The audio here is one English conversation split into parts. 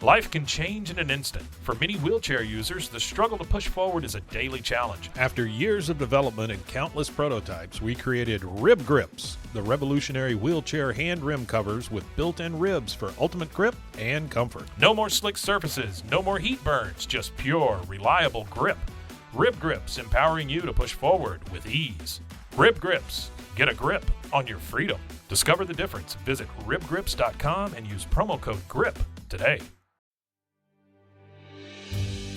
Life can change in an instant. For many wheelchair users, the struggle to push forward is a daily challenge. After years of development and countless prototypes, we created Rib Grips, the revolutionary wheelchair hand rim covers with built-in ribs for ultimate grip and comfort. No more slick surfaces, no more heat burns, just pure, reliable grip. Rib Grips, empowering you to push forward with ease. Rib Grips, get a grip on your freedom. Discover the difference. Visit ribgrips.com and use promo code GRIP today.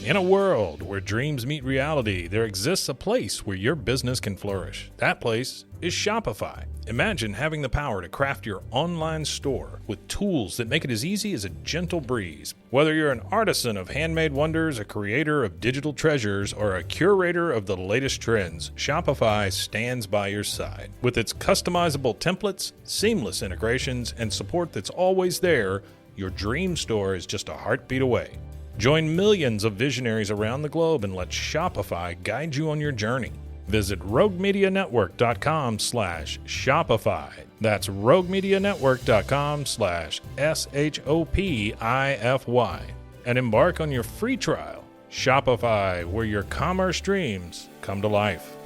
In a world where dreams meet reality, there exists a place where your business can flourish. That place is Shopify. Imagine having the power to craft your online store with tools that make it as easy as a gentle breeze. Whether you're an artisan of handmade wonders, a creator of digital treasures, or a curator of the latest trends, Shopify stands by your side. With its customizable templates, seamless integrations, and support that's always there, your dream store is just a heartbeat away. Join millions of visionaries around the globe and let Shopify guide you on your journey. Visit roguemedianetwork.com/Shopify. That's roguemedianetwork.com/SHOPIFY. And embark on your free trial. Shopify, where your commerce dreams come to life.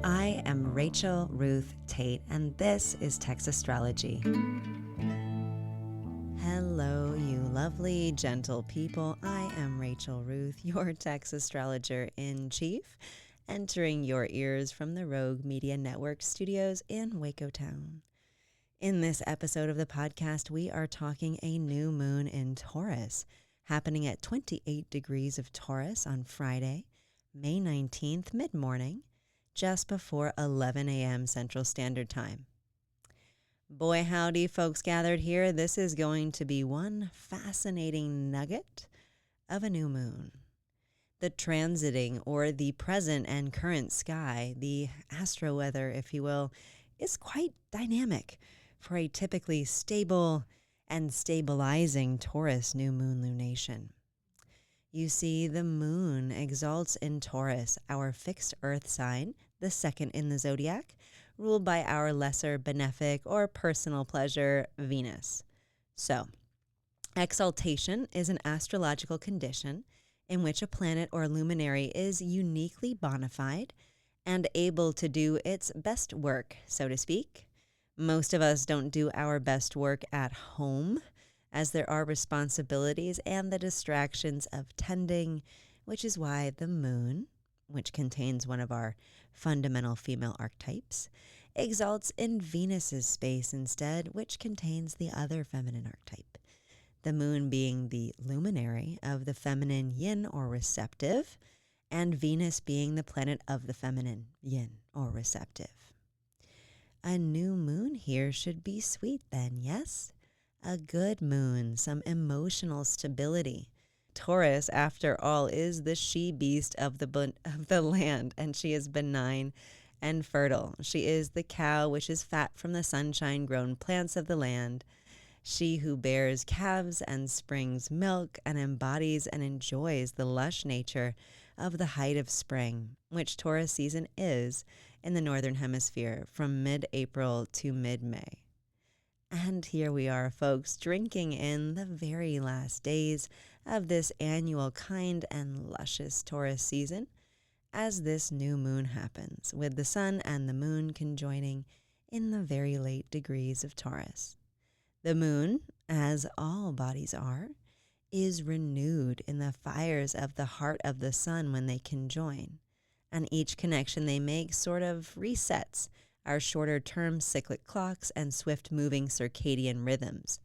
I am Rachel Ruth Tate, and this is Text Astrology. Hello, you lovely, gentle people. I am Rachel Ruth, your Text Astrologer in Chief, entering your ears from the Rogue Media Network studios in Waco Town. In this episode of the podcast, we are talking a new moon in Taurus, happening at 28 degrees of Taurus on Friday, May 19th, mid-morning, just before 11 a.m. Central Standard Time. Boy, howdy, folks gathered here. This is going to be one fascinating nugget of a new moon. The transiting, or the present and current sky, the astro weather, if you will, is quite dynamic for a typically stable and stabilizing Taurus new moon lunation. You see, the moon exalts in Taurus, our fixed earth sign, the second in the zodiac, ruled by our lesser benefic or personal pleasure, Venus. So, exaltation is an astrological condition in which a planet or luminary is uniquely bona fide and able to do its best work, so to speak. Most of us don't do our best work at home, as there are responsibilities and the distractions of tending, which is why the moon, which contains one of our fundamental female archetypes, exalts in Venus's space instead, which contains the other feminine archetype. The moon being the luminary of the feminine yin or receptive, and Venus being the planet of the feminine yin or receptive. A new moon here should be sweet then, yes? A good moon, some emotional stability. Taurus, after all, is the she-beast of the land, and she is benign and fertile. She is the cow which is fat from the sunshine-grown plants of the land. She who bears calves and springs milk and embodies and enjoys the lush nature of the height of spring, which Taurus season is in the Northern Hemisphere from mid-April to mid-May. And here we are, folks, drinking in the very last days of this annual kind and luscious Taurus season as this new moon happens, with the sun and the moon conjoining in the very late degrees of Taurus. The moon, as all bodies are, is renewed in the fires of the heart of the sun when they conjoin, and each connection they make sort of resets our shorter-term cyclic clocks and swift-moving circadian rhythms.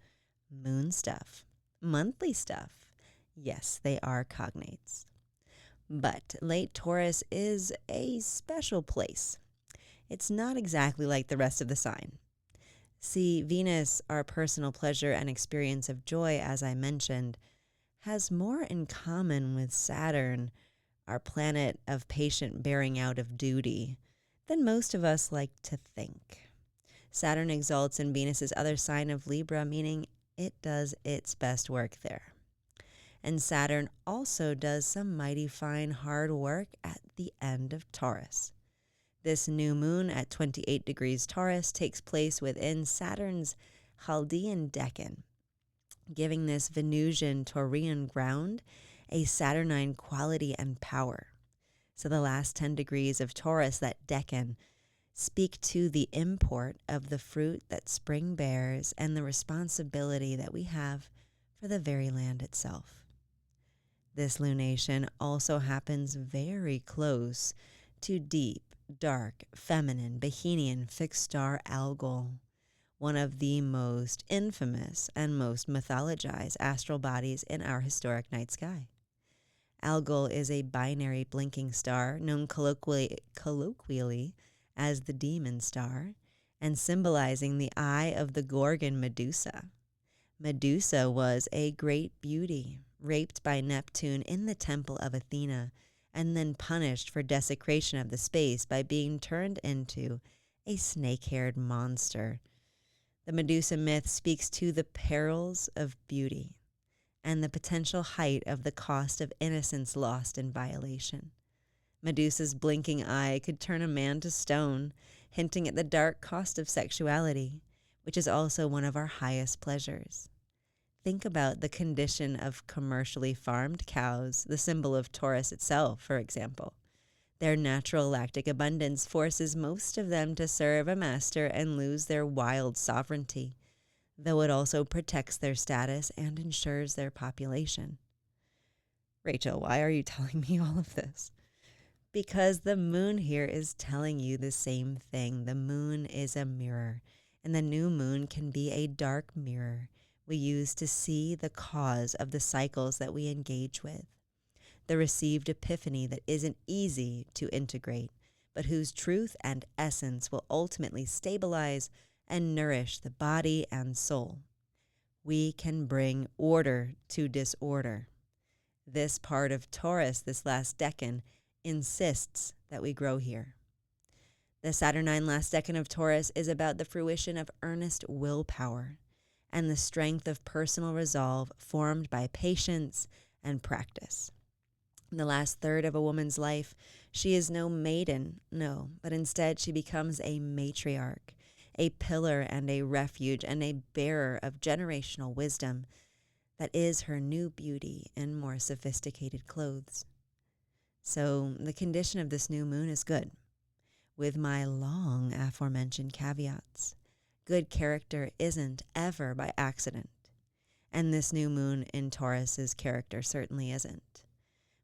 Moon stuff. Monthly stuff. Yes, they are cognates. But late Taurus is a special place. It's not exactly like the rest of the sign. See, Venus, our personal pleasure and experience of joy, as I mentioned, has more in common with Saturn, our planet of patient bearing out of duty, than most of us like to think. Saturn exalts in Venus's other sign of Libra, meaning it does its best work there. And Saturn also does some mighty fine hard work at the end of Taurus. This new moon at 28 degrees Taurus takes place within Saturn's Chaldean decan, giving this Venusian Taurian ground a Saturnine quality and power. So the last 10 degrees of Taurus, that decan, speak to the import of the fruit that spring bears and the responsibility that we have for the very land itself. This lunation also happens very close to deep, dark, feminine, Bohemian fixed star Algol, one of the most infamous and most mythologized astral bodies in our historic night sky. Algol is a binary blinking star known colloquially as the demon star and symbolizing the eye of the Gorgon Medusa. Medusa was a great beauty, raped by Neptune in the temple of Athena, and then punished for desecration of the space by being turned into a snake-haired monster. The Medusa myth speaks to the perils of beauty and the potential height of the cost of innocence lost in violation. Medusa's blinking eye could turn a man to stone, hinting at the dark cost of sexuality, which is also one of our highest pleasures. Think about the condition of commercially farmed cows, the symbol of Taurus itself, for example. Their natural lactic abundance forces most of them to serve a master and lose their wild sovereignty, though it also protects their status and ensures their population. Rachel, why are you telling me all of this? Because the moon here is telling you the same thing. The moon is a mirror, and the new moon can be a dark mirror we use to see the cause of the cycles that we engage with, the received epiphany that isn't easy to integrate, but whose truth and essence will ultimately stabilize and nourish the body and soul. We can bring order to disorder. This part of Taurus, this last decan, insists that we grow here. The Saturnine last decan of Taurus is about the fruition of earnest willpower and the strength of personal resolve formed by patience and practice. In the last third of a woman's life, she is no maiden, no, but instead she becomes a matriarch, a pillar and a refuge and a bearer of generational wisdom that is her new beauty in more sophisticated clothes. So the condition of this new moon is good, with my long aforementioned caveats. Good character isn't ever by accident, and this new moon in Taurus's character certainly isn't.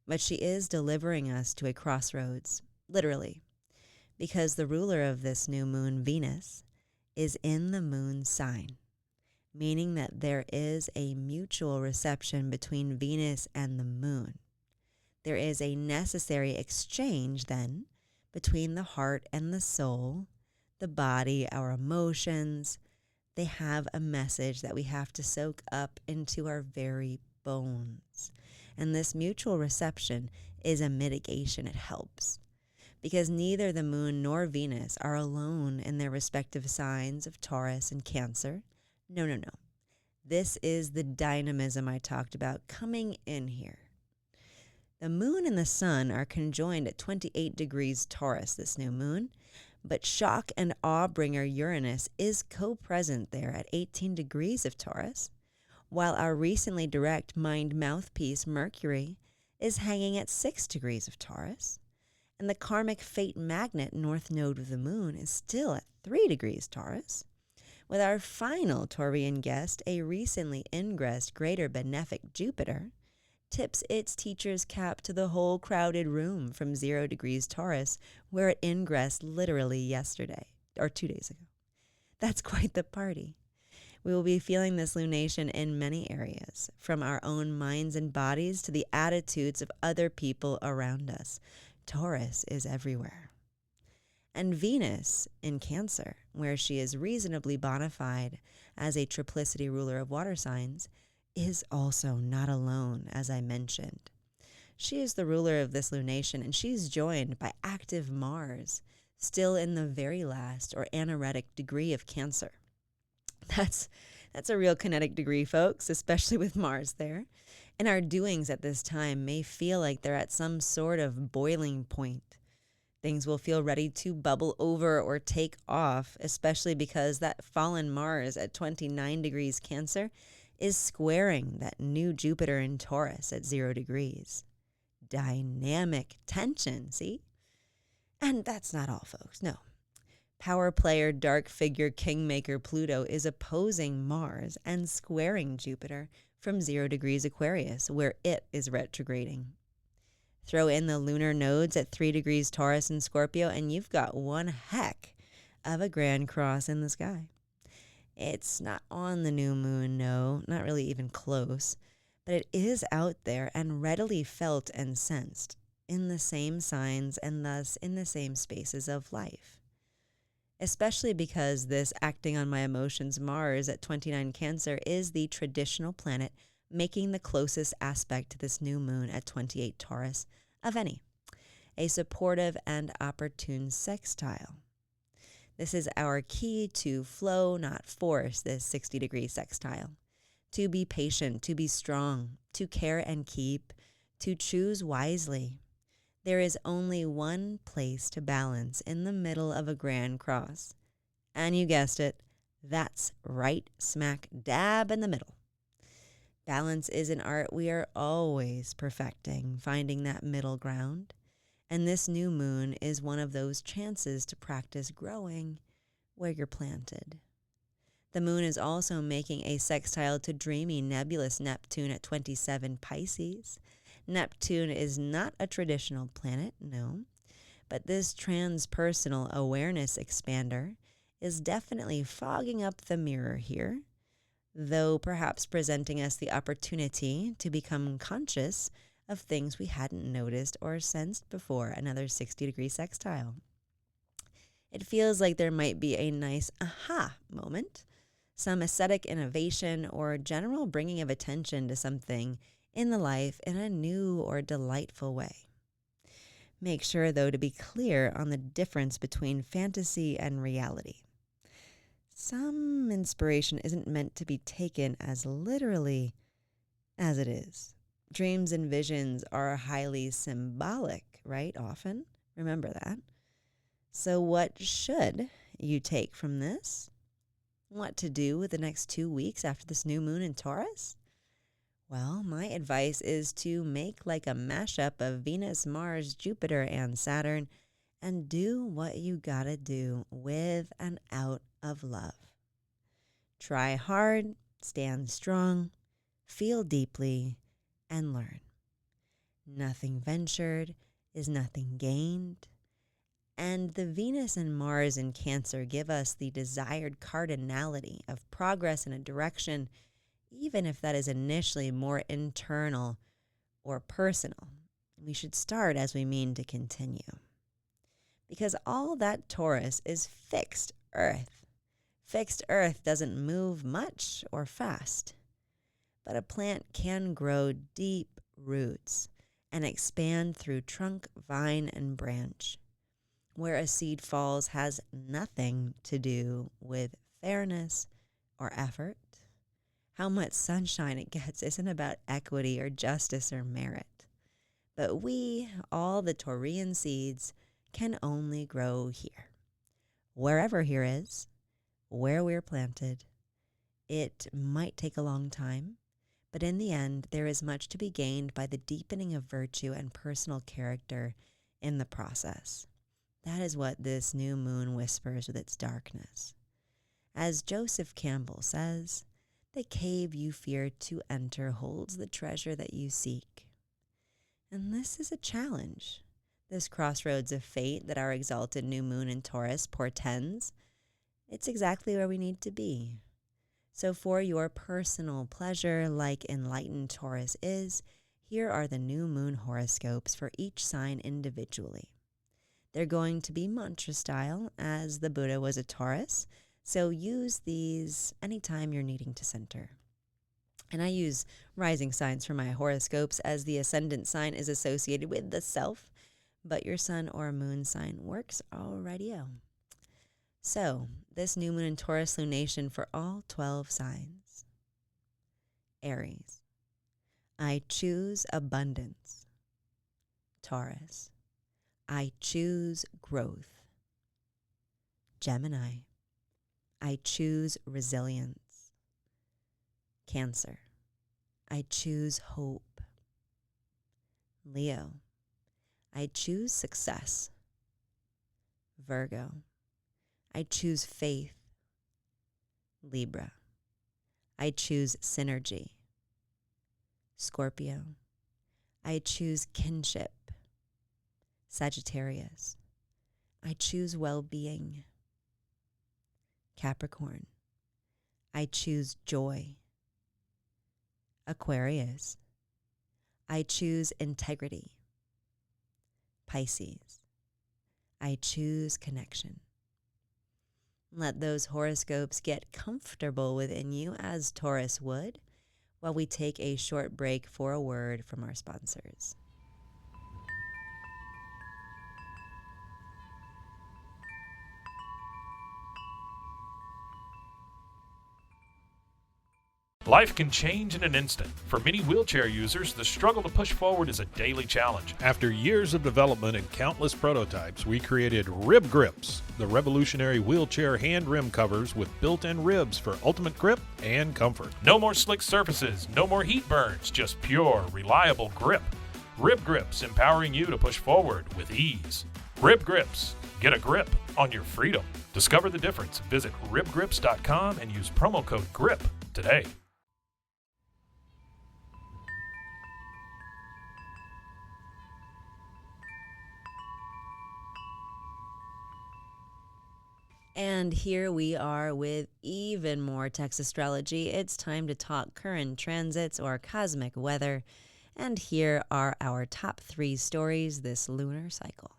But she is delivering us to a crossroads, literally, because the ruler of this new moon, Venus, is in the moon sign, meaning that there is a mutual reception between Venus and the moon. There is a necessary exchange, then, between the heart and the soul, the body, our emotions. They have a message that we have to soak up into our very bones. And this mutual reception is a mitigation. It helps. Because neither the moon nor Venus are alone in their respective signs of Taurus and Cancer. No. This is the dynamism I talked about coming in here. The moon and the sun are conjoined at 28 degrees Taurus this new moon, but shock and awe-bringer Uranus is co-present there at 18 degrees of Taurus, while our recently direct mind mouthpiece Mercury is hanging at 6 degrees of Taurus, and the karmic fate magnet north node of the moon is still at 3 degrees Taurus, with our final Taurian guest, a recently ingressed greater benefic Jupiter, tips its teacher's cap to the whole crowded room from 0 degrees Taurus, where it ingressed literally yesterday, or 2 days ago. That's quite the party. We will be feeling this lunation in many areas, from our own minds and bodies to the attitudes of other people around us. Taurus is everywhere. And Venus in Cancer, where she is reasonably bona fide as a triplicity ruler of water signs, is also not alone, as I mentioned. She is the ruler of this lunation, and she's joined by active Mars, still in the very last or anaretic degree of Cancer. That's a real kinetic degree, folks, especially with Mars there. And our doings at this time may feel like they're at some sort of boiling point. Things will feel ready to bubble over or take off, especially because that fallen Mars at 29 degrees Cancer is squaring that new Jupiter in Taurus at 0 degrees. Dynamic tension, see? And that's not all, folks. No. Power player, dark figure, kingmaker Pluto is opposing Mars and squaring Jupiter from 0 degrees Aquarius, where it is retrograding. Throw in the lunar nodes at 3 degrees Taurus and Scorpio, and you've got one heck of a grand cross in the sky. It's not on the new moon, no, not really even close, but it is out there and readily felt and sensed in the same signs and thus in the same spaces of life. Especially because this acting on my emotions Mars at 29 Cancer is the traditional planet making the closest aspect to this new moon at 28 Taurus of any, a supportive and opportune sextile. This is our key to flow, not force, this 60-degree sextile. To be patient, to be strong, to care and keep, to choose wisely. There is only one place to balance in the middle of a grand cross. And you guessed it, that's right smack dab in the middle. Balance is an art we are always perfecting, finding that middle ground. And this new moon is one of those chances to practice growing where you're planted. The moon is also making a sextile to dreamy nebulous Neptune at 27 Pisces. Neptune is not a traditional planet, no, but this transpersonal awareness expander is definitely fogging up the mirror here, though perhaps presenting us the opportunity to become conscious of things we hadn't noticed or sensed before, another 60-degree sextile. It feels like there might be a nice aha moment, some aesthetic innovation or general bringing of attention to something in the life in a new or delightful way. Make sure, though, to be clear on the difference between fantasy and reality. Some inspiration isn't meant to be taken as literally as it is. Dreams and visions are highly symbolic, right? Often. Remember that. So what should you take from this? What to do with the next 2 weeks after this new moon in Taurus? Well, my advice is to make like a mashup of Venus, Mars, Jupiter, and Saturn and do what you gotta do with and out of love. Try hard, stand strong, feel deeply, and learn. Nothing ventured is nothing gained. And the Venus and Mars in Cancer give us the desired cardinality of progress in a direction, even if that is initially more internal or personal. We should start as we mean to continue. Because all that Taurus is fixed earth. Fixed earth doesn't move much or fast, but a plant can grow deep roots and expand through trunk, vine, and branch. Where a seed falls has nothing to do with fairness or effort. How much sunshine it gets isn't about equity or justice or merit. But we, all the Taurian seeds, can only grow here. Wherever here is, where we're planted. It might take a long time, but in the end, there is much to be gained by the deepening of virtue and personal character in the process. That is what this new moon whispers with its darkness. As Joseph Campbell says, the cave you fear to enter holds the treasure that you seek. And this is a challenge. This crossroads of fate that our exalted new moon in Taurus portends, it's exactly where we need to be. So for your personal pleasure, like enlightened Taurus is, here are the new moon horoscopes for each sign individually. They're going to be mantra style, as the Buddha was a Taurus, so use these anytime you're needing to center. And I use rising signs for my horoscopes as the ascendant sign is associated with the self, but your sun or moon sign works alrighty-o. So, this new moon in Taurus lunation for all 12 signs. Aries, I choose abundance. Taurus, I choose growth. Gemini, I choose resilience. Cancer, I choose hope. Leo, I choose success. Virgo, I choose faith. Libra, I choose synergy. Scorpio, I choose kinship. Sagittarius, I choose well-being. Capricorn, I choose joy. Aquarius, I choose integrity. Pisces, I choose connection. Let those horoscopes get comfortable within you as Taurus would, while we take a short break for a word from our sponsors. Life can change in an instant. For many wheelchair users, the struggle to push forward is a daily challenge. After years of development and countless prototypes, we created Rib Grips, the revolutionary wheelchair hand rim covers with built-in ribs for ultimate grip and comfort. No more slick surfaces, no more heat burns, just pure, reliable grip. Rib Grips, empowering you to push forward with ease. Rib Grips, get a grip on your freedom. Discover the difference. Visit ribgrips.com and use promo code GRIP today. And here we are with even more text astrology. It's time to talk current transits or cosmic weather. And here are our top 3 stories this lunar cycle.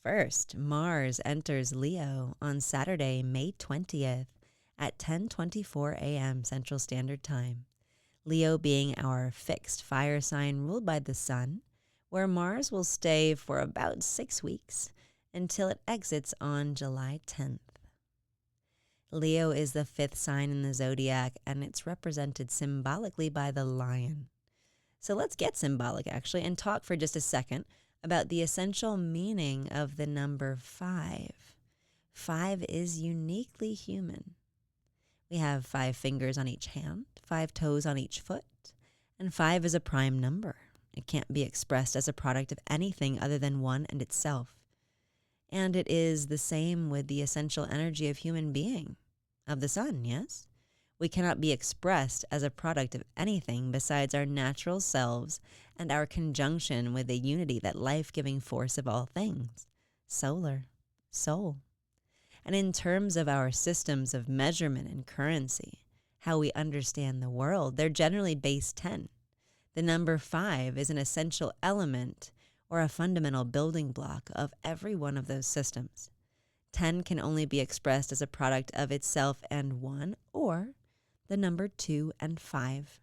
First, Mars enters Leo on Saturday, May 20th at 10:24 a.m. Central Standard Time. Leo being our fixed fire sign ruled by the sun, where Mars will stay for about 6 weeks until it exits on July 10th. Leo is the 5th sign in the zodiac, and it's represented symbolically by the lion. So let's get symbolic, actually, and talk for just a second about the essential meaning of the number 5. 5 is uniquely human. We have 5 fingers on each hand, 5 toes on each foot, and 5 is a prime number. It can't be expressed as a product of anything other than one and itself. And it is the same with the essential energy of human being, of the sun, yes? We cannot be expressed as a product of anything besides our natural selves and our conjunction with the unity, that life-giving force of all things, solar, soul. And in terms of our systems of measurement and currency, how we understand the world, they're generally base 10. The number 5 is an essential element or a fundamental building block of every one of those systems. 10 can only be expressed as a product of itself and 1, or the number 2 and 5.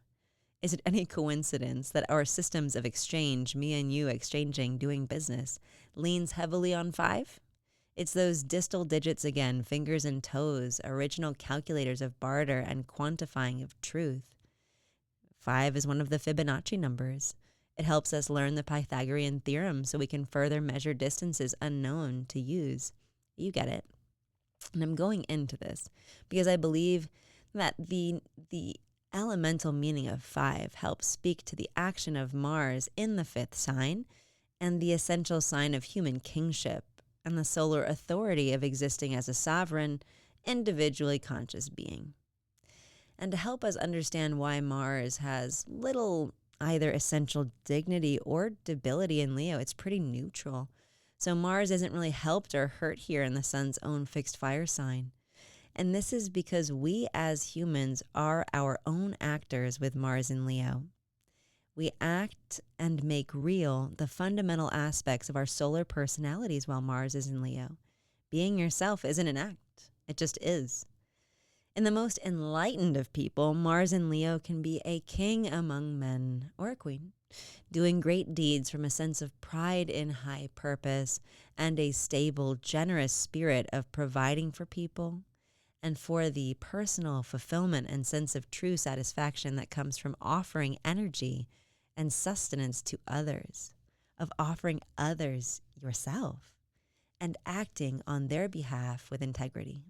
Is it any coincidence that our systems of exchange, me and you exchanging, doing business, leans heavily on 5? It's those distal digits again, fingers and toes, original calculators of barter and quantifying of truth. 5 is one of the Fibonacci numbers. It helps us learn the Pythagorean theorem so we can further measure distances unknown to use. You get it. And I'm going into this because I believe that the elemental meaning of 5 helps speak to the action of Mars in the 5th sign and the essential sign of human kingship and the solar authority of existing as a sovereign, individually conscious being. And to help us understand why Mars has little either essential dignity or debility in Leo, it's pretty neutral. So Mars isn't really helped or hurt here in the sun's own fixed fire sign. And this is because we as humans are our own actors with Mars in Leo. We act and make real the fundamental aspects of our solar personalities while Mars is in Leo. Being yourself isn't an act. It just is. In the most enlightened of people, Mars in Leo can be a king among men or a queen doing great deeds from a sense of pride in high purpose and a stable, generous spirit of providing for people, and for the personal fulfillment and sense of true satisfaction that comes from offering energy and sustenance to others, of offering others yourself, and acting on their behalf with integrity.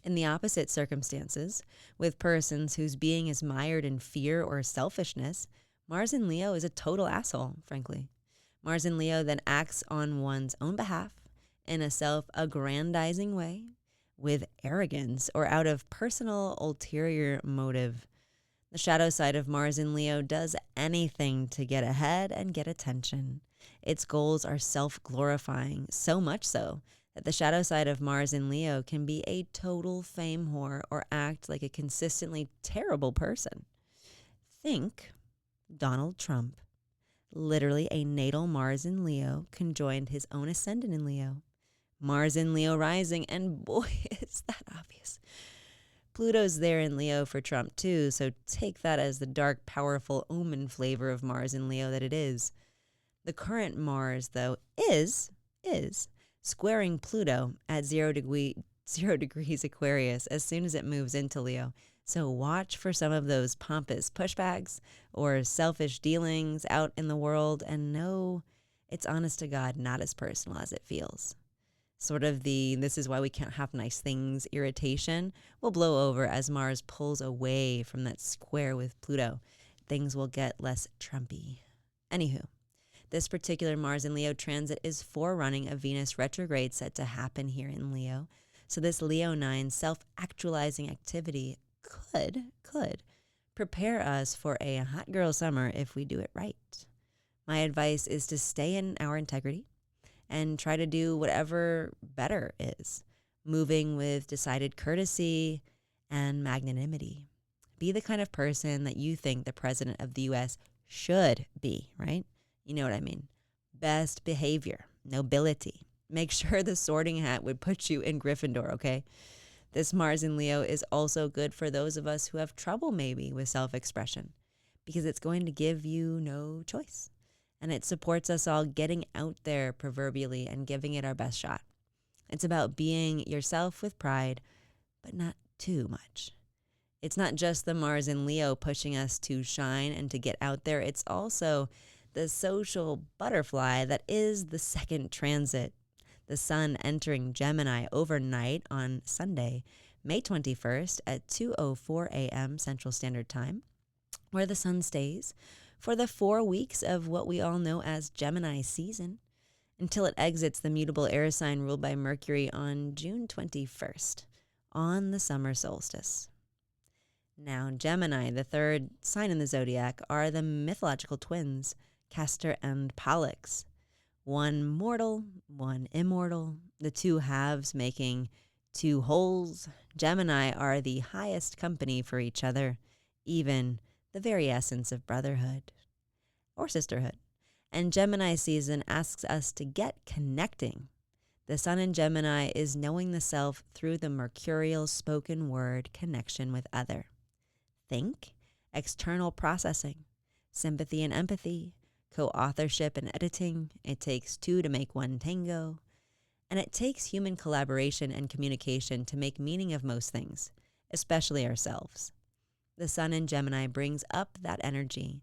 In the opposite circumstances, with persons whose being is mired in fear or selfishness, Mars in Leo is a total asshole, frankly. Mars in Leo then acts on one's own behalf in a self-aggrandizing way, with arrogance or out of personal ulterior motive. The shadow side of Mars in Leo does anything to get ahead and get attention. Its goals are self-glorifying, so much so that the shadow side of Mars in Leo can be a total fame whore or act like a consistently terrible person. Think Donald Trump. Literally a natal Mars in Leo conjoined his own ascendant in Leo. Mars in Leo rising, and boy, is that obvious. Pluto's there in Leo for Trump too, so take that as the dark, powerful omen flavor of Mars in Leo that it is. The current Mars, though, is squaring Pluto at 0 degrees Aquarius as soon as it moves into Leo. So watch for some of those pompous pushbacks or selfish dealings out in the world, and know it's honest to God not as personal as it feels. Sort of the "this is why we can't have nice things" irritation will blow over as Mars pulls away from that square with Pluto. Things will get less Trumpy. Anywho, this particular Mars in Leo transit is forerunning a Venus retrograde set to happen here in Leo. So this Leonine self-actualizing activity could prepare us for a hot girl summer if we do it right. My advice is to stay in our integrity and try to do whatever better is, moving with decided courtesy and magnanimity. Be the kind of person that you think the president of the U.S. should be, right? You know what I mean. Best behavior, nobility. Make sure the sorting hat would put you in Gryffindor, okay? This Mars in Leo is also good for those of us who have trouble maybe with self-expression, because it's going to give you no choice. And it supports us all getting out there proverbially and giving it our best shot. It's about being yourself with pride, but not too much. It's not just the Mars in Leo pushing us to shine and to get out there. It's also the social butterfly that is the second transit. The sun entering Gemini overnight on Sunday, May 21st at 2:04 a.m. Central Standard Time, where the sun stays for the 4 weeks of what we all know as Gemini season, until it exits the mutable air sign ruled by Mercury on June 21st, on the summer solstice. Now, Gemini, the third sign in the zodiac, are the mythological twins, Castor and Pollux. One mortal, one immortal, the two halves making two wholes. Gemini are the highest company for each other, even the very essence of brotherhood or sisterhood. And Gemini season asks us to get connecting. The sun in Gemini is knowing the self through the mercurial spoken word connection with other. Think external processing, sympathy and empathy, co-authorship and editing. It takes two to make one tango. And it takes human collaboration and communication to make meaning of most things, especially ourselves. The sun in Gemini brings up that energy.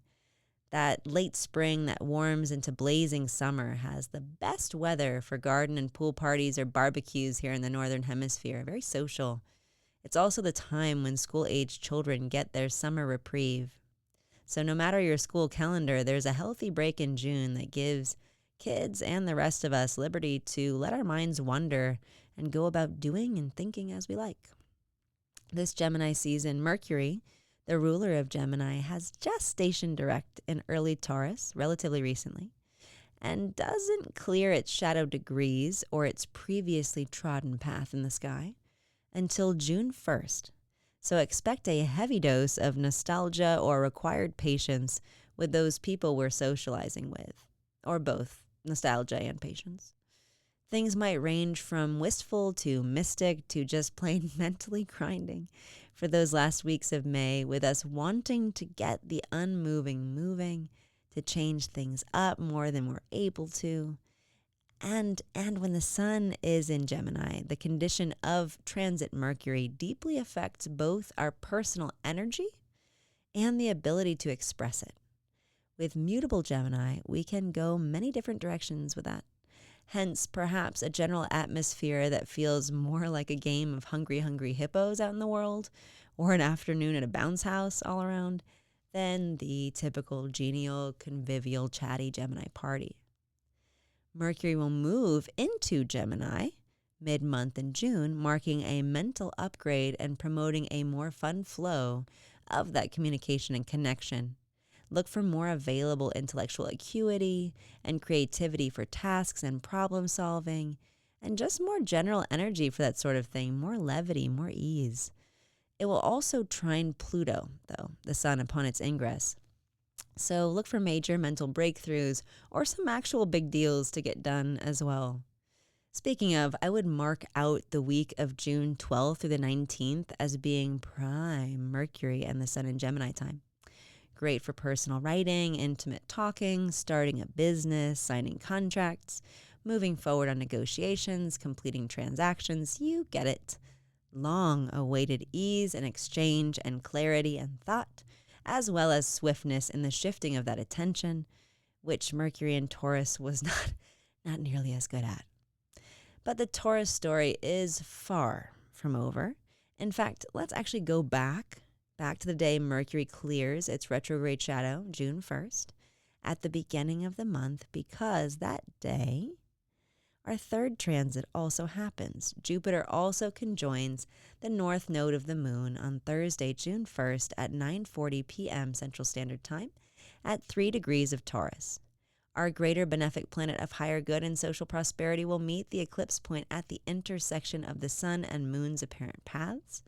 That late spring that warms into blazing summer has the best weather for garden and pool parties or barbecues here in the Northern Hemisphere. Very social. It's also the time when school-aged children get their summer reprieve. So no matter your school calendar, there's a healthy break in June that gives kids and the rest of us liberty to let our minds wander and go about doing and thinking as we like. This Gemini season, Mercury, the ruler of Gemini, has just stationed direct in early Taurus relatively recently and doesn't clear its shadow degrees or its previously trodden path in the sky until June 1st. So expect a heavy dose of nostalgia or required patience with those people we're socializing with, or both nostalgia and patience. Things might range from wistful to mystic to just plain mentally grinding for those last weeks of May, with us wanting to get the unmoving moving, to change things up more than we're able to. And when the sun is in Gemini, the condition of transit Mercury deeply affects both our personal energy and the ability to express it. With mutable Gemini, we can go many different directions with that. Hence, perhaps a general atmosphere that feels more like a game of hungry hippos out in the world, or an afternoon at a bounce house all around, than the typical genial, convivial, chatty Gemini party. Mercury will move into Gemini mid-month in June, marking a mental upgrade and promoting a more fun flow of that communication and connection. Look for more available intellectual acuity and creativity for tasks and problem solving, and just more general energy for that sort of thing, more levity, more ease. It will also trine Pluto, though, the sun upon its ingress. So look for major mental breakthroughs or some actual big deals to get done as well. Speaking of, I would mark out the week of June 12th through the 19th as being prime Mercury and the sun in Gemini time. Great for personal writing, intimate talking, starting a business, signing contracts, moving forward on negotiations, completing transactions. You get it. Long-awaited ease and exchange and clarity and thought, as well as swiftness in the shifting of that attention, which Mercury in Taurus was not nearly as good at. But the Taurus story is far from over. In fact, let's actually go back to the day Mercury clears its retrograde shadow, June 1st, at the beginning of the month, because that day, our third transit also happens. Jupiter also conjoins the north node of the moon on Thursday, June 1st at 9:40 p.m. Central Standard Time at 3 degrees of Taurus. Our greater benefic planet of higher good and social prosperity will meet the eclipse point at the intersection of the sun and moon's apparent paths,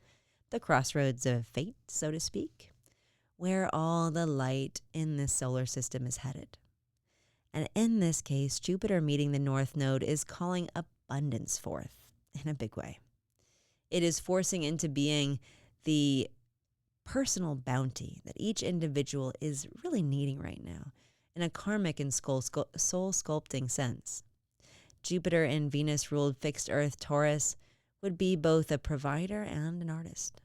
the crossroads of fate, so to speak, where all the light in this solar system is headed. And in this case, Jupiter meeting the North Node is calling abundance forth in a big way. It is forcing into being the personal bounty that each individual is really needing right now in a karmic and soul sculpting sense. Jupiter in Venus-ruled fixed Earth Taurus would be both a provider and an artist.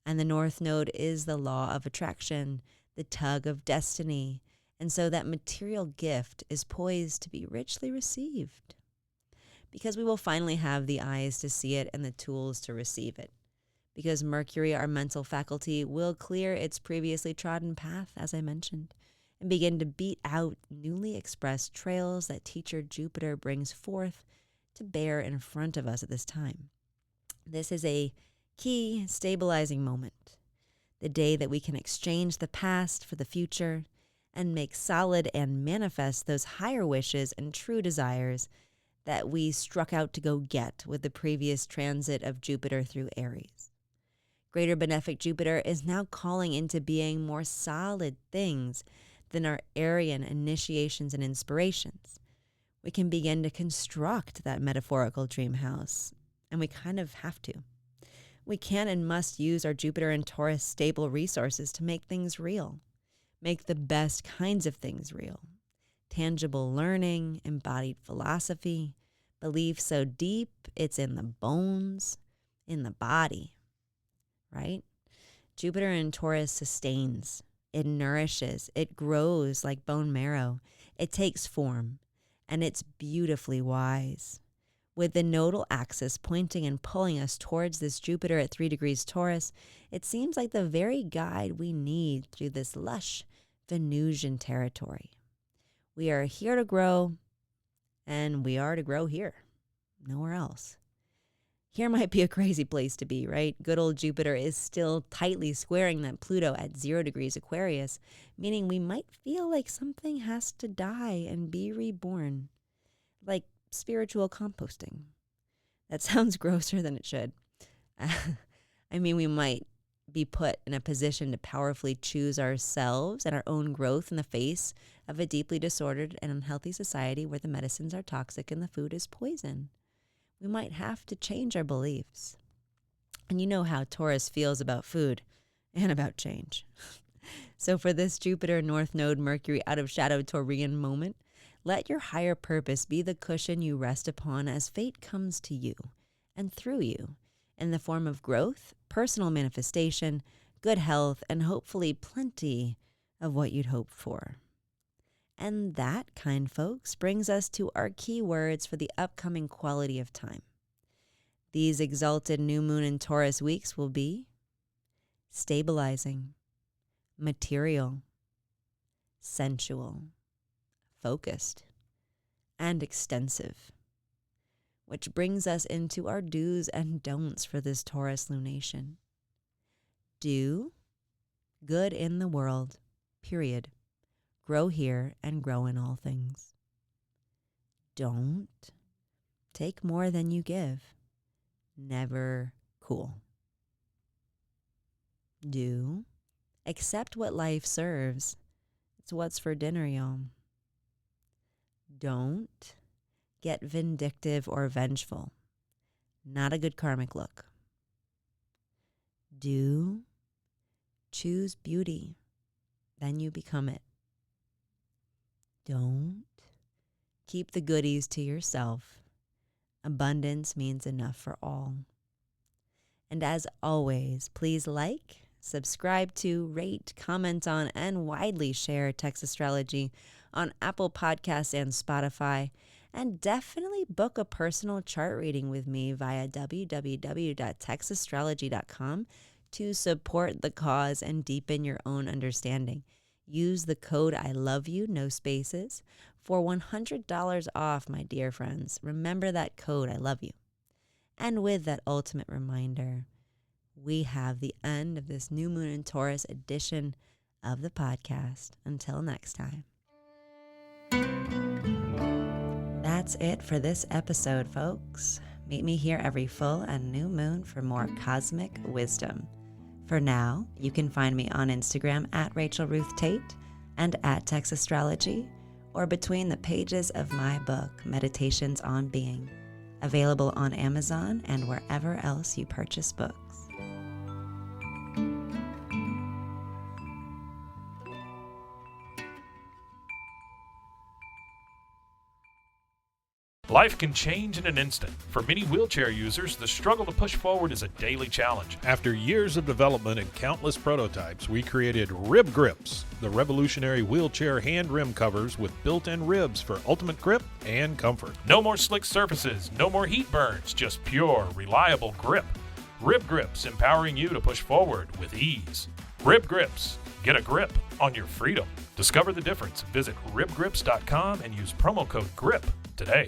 And the North Node is the law of attraction, the tug of destiny, and so that material gift is poised to be richly received, because we will finally have the eyes to see it and the tools to receive it. Because Mercury, our mental faculty, will clear its previously trodden path, as I mentioned, and begin to beat out newly expressed trails that teacher Jupiter brings forth to bear in front of us at this time. This is a key stabilizing moment, the day that we can exchange the past for the future and make solid and manifest those higher wishes and true desires that we struck out to go get with the previous transit of Jupiter through Aries. Greater benefic Jupiter is now calling into being more solid things than our Aryan initiations and inspirations. We can begin to construct that metaphorical dream house, and we kind of have to. We can and must use our Jupiter and Taurus stable resources to make things real, make the best kinds of things real. Tangible learning, embodied philosophy, belief so deep it's in the bones, in the body, right? Jupiter in Taurus sustains, it nourishes, it grows like bone marrow, it takes form, and it's beautifully wise. With the nodal axis pointing and pulling us towards this Jupiter at 3 degrees Taurus, it seems like the very guide we need through this lush Venusian territory. We are here to grow, and we are to grow here, nowhere else. Here might be a crazy place to be, right? Good old Jupiter is still tightly squaring that Pluto at 0 degrees Aquarius, meaning we might feel like something has to die and be reborn, like spiritual composting. That sounds grosser than it should. I mean, we might be put in a position to powerfully choose ourselves and our own growth in the face of a deeply disordered and unhealthy society where the medicines are toxic and the food is poison. We might have to change our beliefs. And you know how Taurus feels about food and about change. So for this Jupiter North Node Mercury out of shadow Taurian moment, let your higher purpose be the cushion you rest upon as fate comes to you and through you in the form of growth, personal manifestation, good health, and hopefully plenty of what you'd hoped for. And that, kind folks, brings us to our key words for the upcoming quality of time. These exalted new moon and Taurus weeks will be stabilizing, material, sensual, focused, and extensive. Which brings us into our do's and don'ts for this Taurus lunation. Do good in the world, period. Grow here and grow in all things. Don't take more than you give. Never cool. Do accept what life serves. It's what's for dinner, y'all. Don't get vindictive or vengeful. Not a good karmic look. Do choose beauty. Then you become it. Don't keep the goodies to yourself. Abundance means enough for all. And as always, please like, subscribe to, rate, comment on, and widely share Text Astrology on Apple Podcasts and Spotify. And definitely book a personal chart reading with me via www.textastrology.com to support the cause and deepen your own understanding. Use the code I love you, no spaces, for $100 off, my dear friends. Remember that code, I love you. And with that ultimate reminder, we have the end of this new moon in Taurus edition of the podcast. Until next time. That's it for this episode, folks. Meet me here every full and new moon for more cosmic wisdom. For now, you can find me on Instagram at Rachel Ruth Tate and at Text Astrology, or between the pages of my book, Meditations on Being, available on Amazon and wherever else you purchase books. Life can change in an instant. For many wheelchair users, the struggle to push forward is a daily challenge. After years of development and countless prototypes, we created Rib Grips, the revolutionary wheelchair hand rim covers with built-in ribs for ultimate grip and comfort. No more slick surfaces, no more heat burns, just pure, reliable grip. Rib Grips, empowering you to push forward with ease. Rib Grips. Get a grip on your freedom. Discover the difference. Visit ribgrips.com and use promo code GRIP today.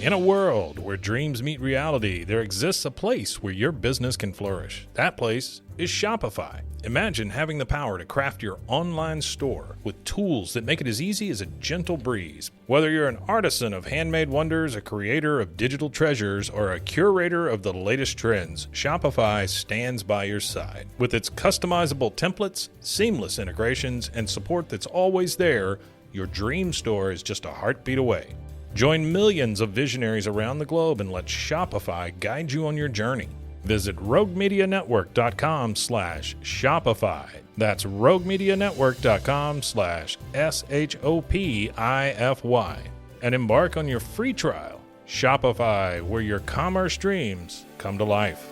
In a world where dreams meet reality, there exists a place where your business can flourish. That place is Shopify. Imagine having the power to craft your online store with tools that make it as easy as a gentle breeze. Whether you're an artisan of handmade wonders, a creator of digital treasures, or a curator of the latest trends, Shopify stands by your side. With its customizable templates, seamless integrations, and support that's always there, your dream store is just a heartbeat away. Join millions of visionaries around the globe and let Shopify guide you on your journey. Visit roguemedianetwork.com/Shopify. That's roguemedianetwork.com/SHOPIFY. And embark on your free trial. Shopify, where your commerce dreams come to life.